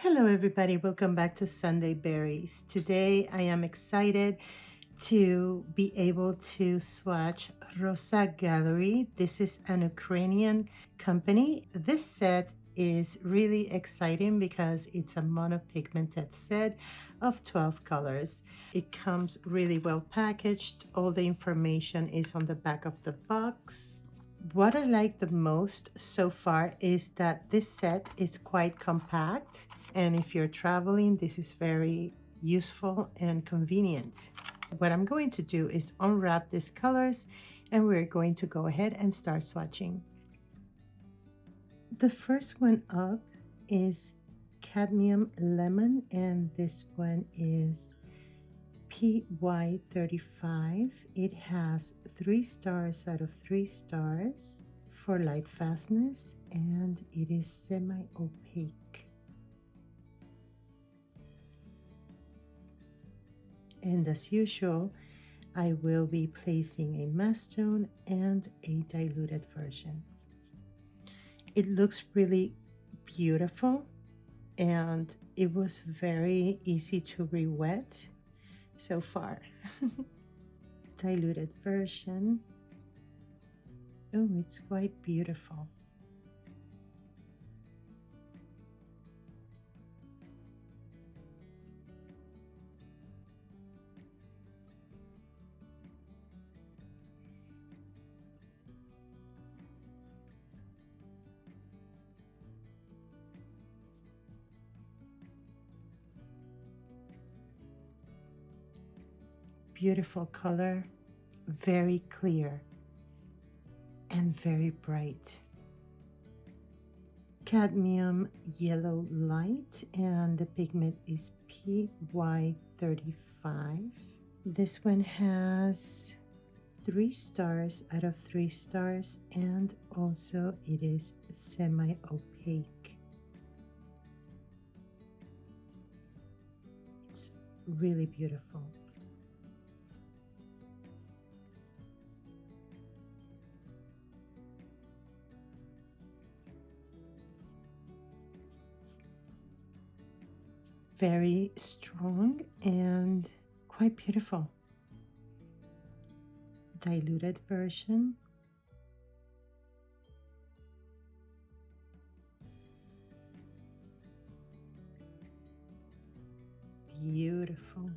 Hello everybody, welcome back to Sunday Berries. Today I am excited to be able to swatch Rosa Gallery. This is an Ukrainian company. This set is really exciting because it's a monopigmented set of 12 colors. It comes really well packaged. All the information is on the back of the box. What I like the most so far is that this set is quite compact, and if you're traveling, this is very useful and convenient. What I'm going to do is unwrap these colors, and we're going to go ahead and start swatching. The first one up is Cadmium Lemon, and this one is PY35. It has 3 stars out of 3 stars for light fastness, and it is semi-opaque. And as usual, I will be placing a mass tone and a diluted version. It looks really beautiful, and it was very easy to re-wet so far. Diluted version. Oh, it's quite beautiful. Beautiful color, very clear and very bright. Cadmium yellow light, and the pigment is PY35. This one has 3 stars out of 3 stars, and also it is semi-opaque. It's really beautiful. Very strong and quite beautiful. Diluted version. Beautiful.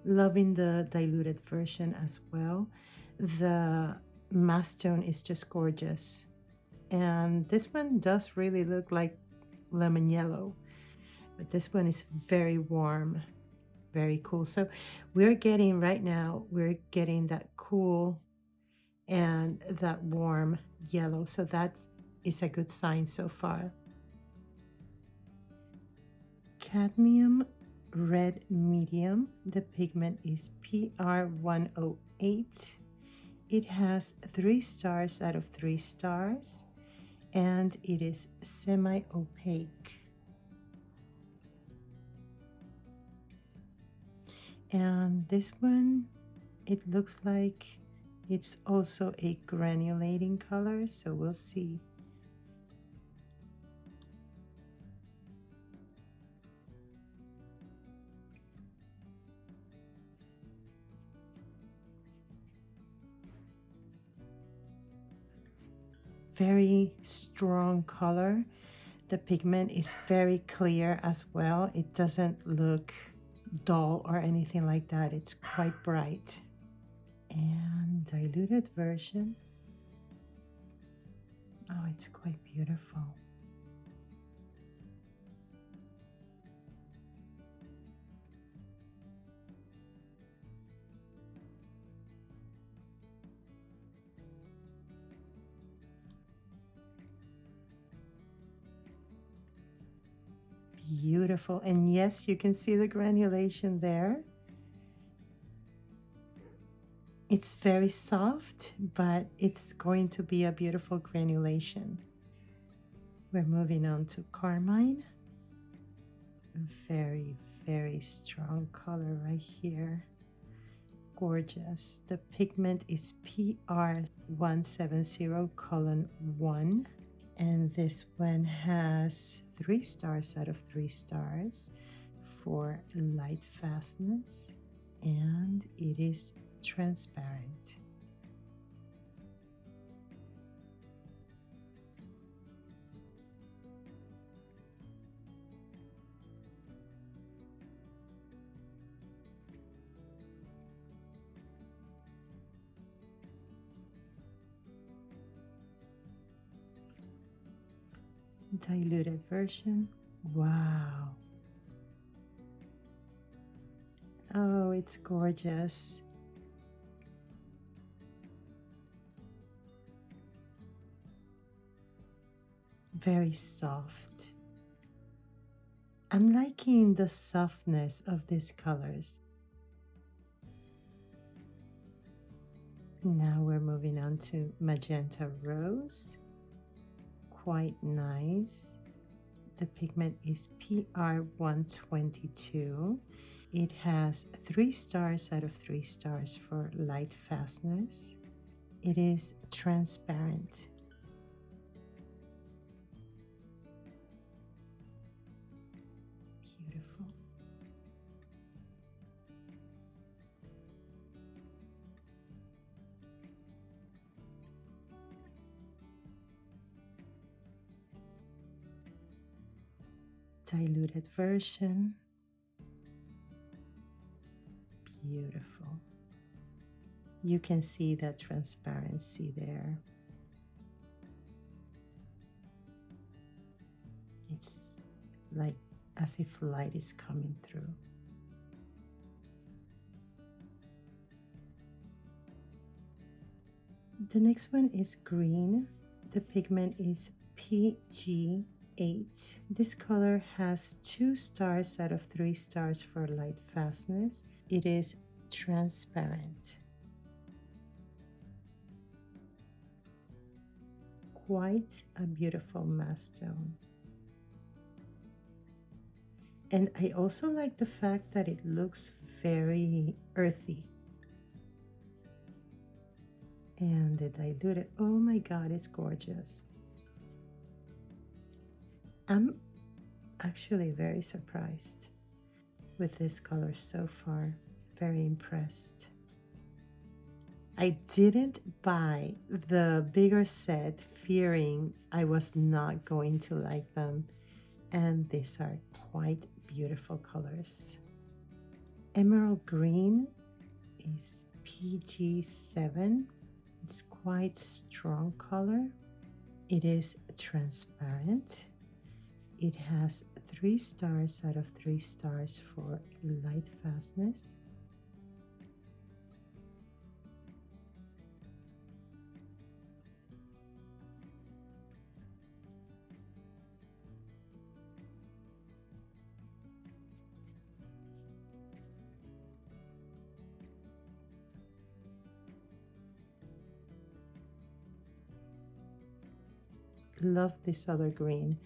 Loving the diluted version as well. The mass tone is just gorgeous. And this one does really look like lemon yellow, but this one is very warm, very cool. So we're getting right now, we're getting that cool and that warm yellow. So that is a good sign so far. Cadmium red medium. The pigment is PR108. It has 3 stars out of 3 stars, and it is semi-opaque. And this one, it looks like it's also a granulating color, so we'll see. Very strong color. The pigment is very clear as well. It doesn't look dull or anything like that. It's quite bright. And diluted version. Oh, it's quite beautiful. Beautiful. And yes, you can see the granulation there. It's very soft, but it's going to be a beautiful granulation. We're moving on to Carmine. Very, very strong color right here. Gorgeous. The pigment is PR170:1, and this one has 3 stars out of 3 stars for light fastness, and it is transparent. Diluted version. Wow. Oh, it's gorgeous. Very soft. I'm liking the softness of these colors. Now we're moving on to Magenta Rose. Quite nice. The pigment is PR122. It has 3 stars out of 3 stars for light fastness. It is transparent. Beautiful. Diluted version. Beautiful. You can see that transparency there. It's like as if light is coming through. The next one is green. The pigment is PG8. This color has 2 stars out of 3 stars for light fastness. It is transparent. Quite a beautiful matte stone. And I also like the fact that it looks very earthy. And the diluted, oh my God, it's gorgeous. I'm actually very surprised with this color so far. Very impressed. I didn't buy the bigger set fearing I was not going to like them, and these are quite beautiful colors. Emerald green is PG7. It's quite strong color. It is transparent. It has 3 stars out of 3 stars for light fastness. Love this other green.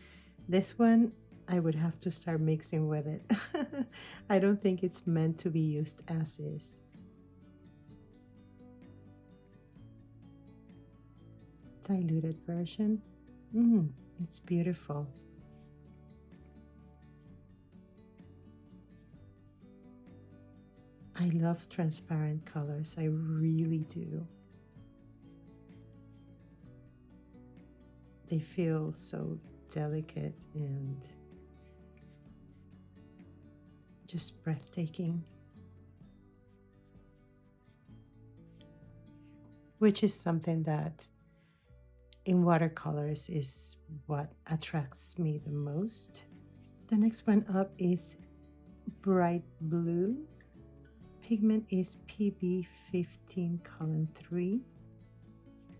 This one I would have to start mixing with it. I don't think it's meant to be used as is. Diluted version. It's beautiful. I love transparent colors. I really do. They feel so delicate and just breathtaking. Which is something that in watercolors is what attracts me the most. The next one up is bright blue. Pigment is PB15:3.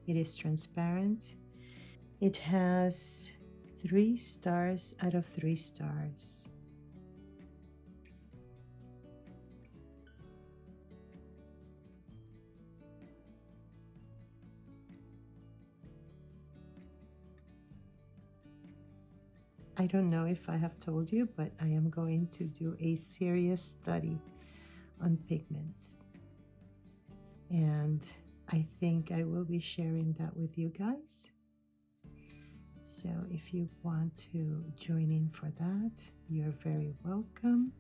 It is transparent. It has 3 stars out of 3 stars. I don't know if I have told you, but I am going to do a serious study on pigments. And I think I will be sharing that with you guys. So if you want to join in for that, you're very welcome.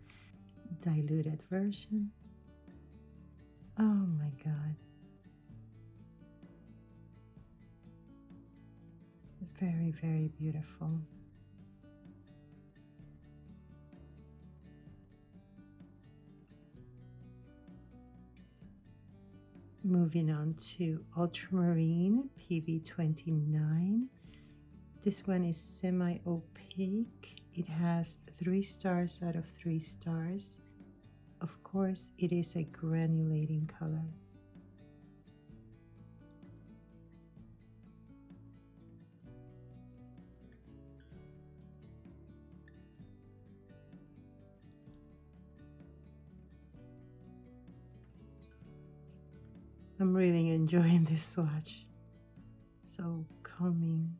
Diluted version. Oh my God. Very, very beautiful. Moving on to Ultramarine PB29. This one is semi-opaque. It has 3 stars out of 3 stars. Of course, it is a granulating color. I'm really enjoying this swatch. So calming.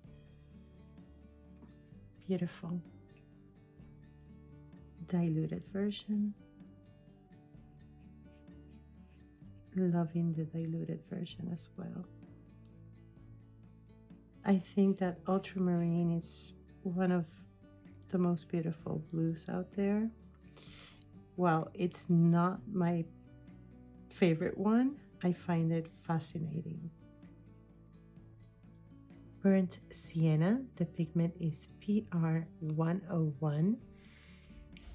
Beautiful. Diluted version. Loving the diluted version as well. I think that ultramarine is one of the most beautiful blues out there. While it's not my favorite one, I find it fascinating. Burnt Sienna, the pigment is PR101.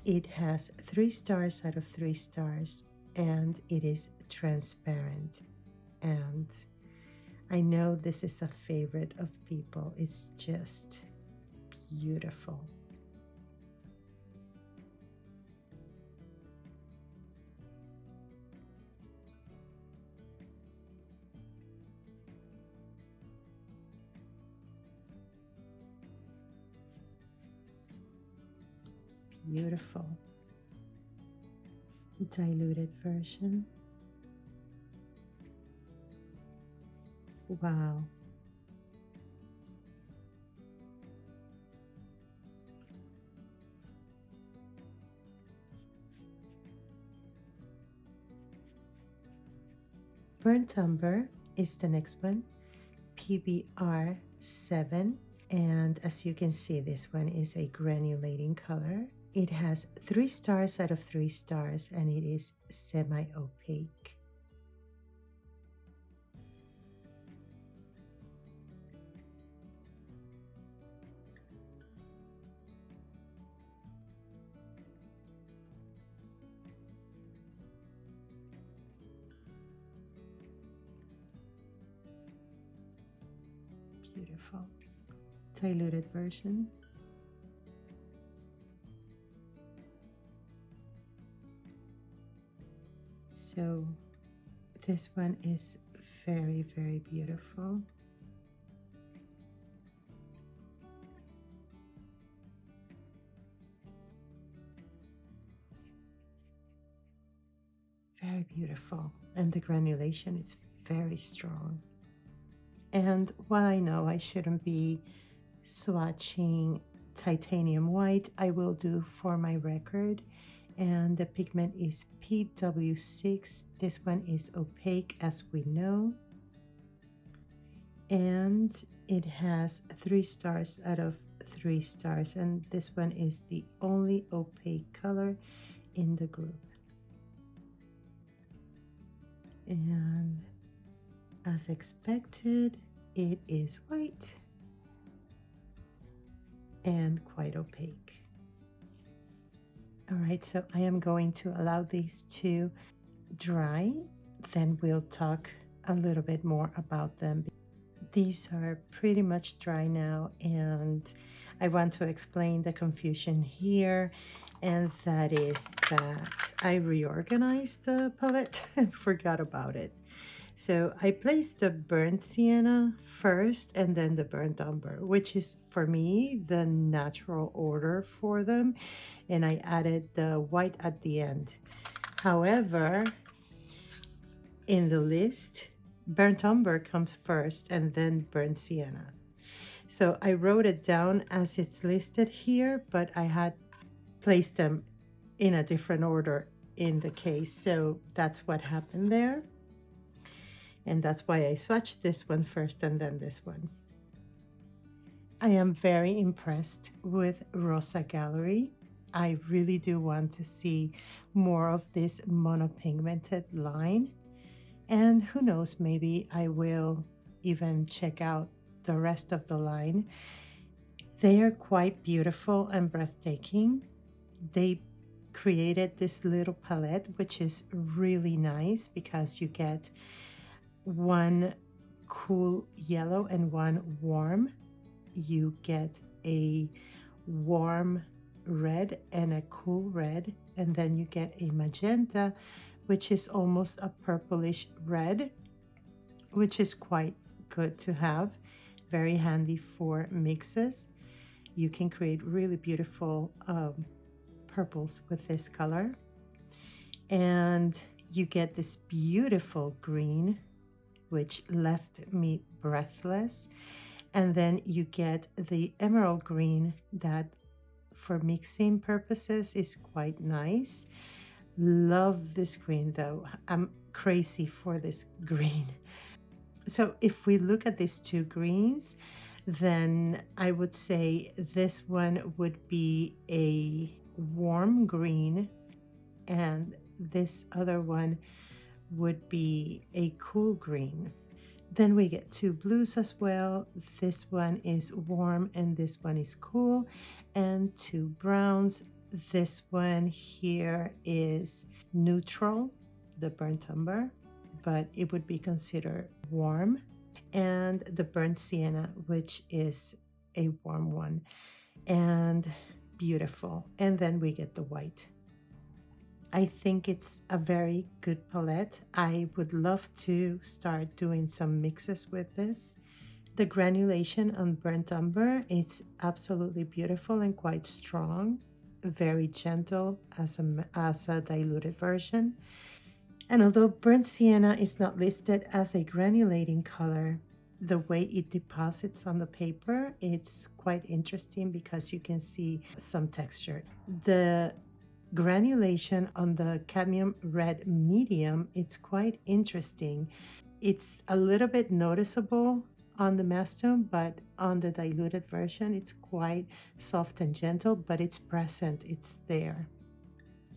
It has 3 stars out of 3 stars and it is transparent. And I know this is a favorite of people. It's just beautiful. Beautiful. Diluted version. Wow. Burnt Umber is the next one, PBR7. And as you can see, this one is a granulating color. It has 3 stars out of 3 stars and it is semi-opaque. Beautiful. Diluted version. So this one is very, very beautiful. Very beautiful. And the granulation is very strong. And while I know I shouldn't be swatching titanium white, I will do for my record. And the pigment is PW6. This one is opaque, as we know. And it has 3 stars out of 3 stars. And this one is the only opaque color in the group. And as expected, it is white and quite opaque. All right, so I am going to allow these to dry, then we'll talk a little bit more about them. These are pretty much dry now, and I want to explain the confusion here, and that is that I reorganized the palette and forgot about it. So I placed the burnt sienna first and then the burnt umber, which is for me the natural order for them. And I added the white at the end. However, in the list, burnt umber comes first and then burnt sienna. So I wrote it down as it's listed here, but I had placed them in a different order in the case. So that's what happened there. And that's why I swatched this one first and then this one. I am very impressed with Rosa Gallery. I really do want to see more of this monopigmented line. And who knows, maybe I will even check out the rest of the line. They are quite beautiful and breathtaking. They created this little palette, which is really nice because you get one cool yellow and one warm. You get a warm red and a cool red, and then you get a magenta, which is almost a purplish red, which is quite good to have, very handy for mixes. You can create really beautiful purples with this color, and you get this beautiful green, which left me breathless. And then you get the emerald green that for mixing purposes is quite nice. Love this green though. I'm crazy for this green. So if we look at these two greens, then I would say this one would be a warm green and this other one would be a cool green. Then we get two blues as well. This one is warm and this one is cool. And two browns. This one here is neutral, the burnt umber, but it would be considered warm. And the burnt sienna, which is a warm one and beautiful. And then we get the white. I think it's a very good palette. I would love to start doing some mixes with this. The granulation on burnt umber, it's absolutely beautiful and quite strong, very gentle as a diluted version. And although burnt sienna is not listed as a granulating color, the way it deposits on the paper, it's quite interesting because you can see some texture. The granulation on the cadmium red medium, it's quite interesting. It's a little bit noticeable on the mass tone, but on the diluted version it's quite soft and gentle, but it's present, it's there.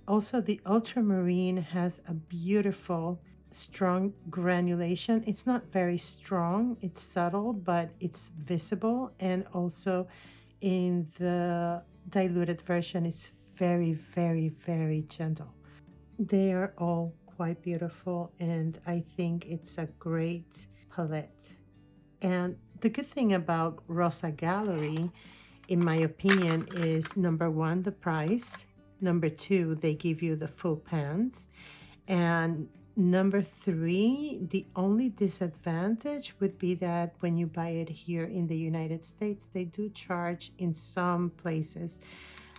Also, the ultramarine has a beautiful strong granulation. It's not very strong, it's subtle, but it's visible. And also in the diluted version it's very, very, very gentle. They are all quite beautiful, and I think it's a great palette. And the good thing about Rosa Gallery, in my opinion, is number one, the price. Number two, they give you the full pans. And number three, the only disadvantage would be that when you buy it here in the United States, they do charge in some places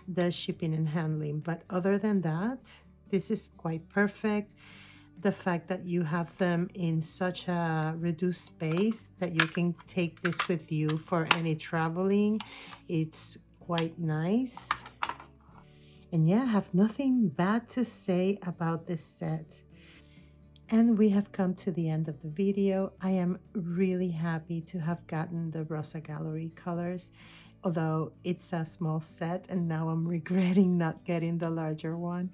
the shipping and handling. But other than that, this is quite perfect. The fact that you have them in such a reduced space that you can take this with you for any traveling, it's quite nice. And yeah, I have nothing bad to say about this set. And we have come to the end of the video. I am really happy to have gotten the Rosa Gallery colors, although it's a small set and now I'm regretting not getting the larger one.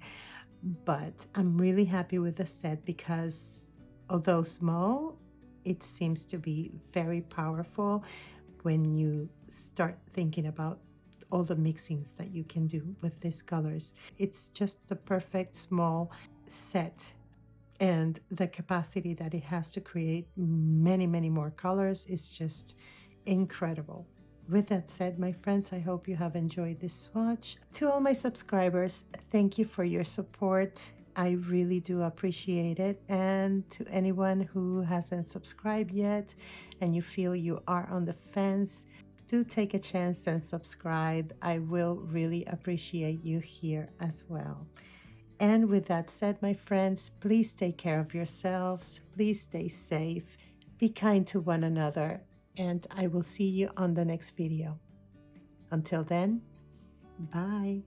But I'm really happy with the set because although small, it seems to be very powerful when you start thinking about all the mixings that you can do with these colors. It's just the perfect small set, and the capacity that it has to create many, many more colors is just incredible. With that said, my friends, I hope you have enjoyed this swatch. To all my subscribers, thank you for your support. I really do appreciate it. And to anyone who hasn't subscribed yet and you feel you are on the fence, do take a chance and subscribe. I will really appreciate you here as well. And with that said, my friends, please take care of yourselves. Please stay safe. Be kind to one another. and I will see you on the next video. Until then, bye.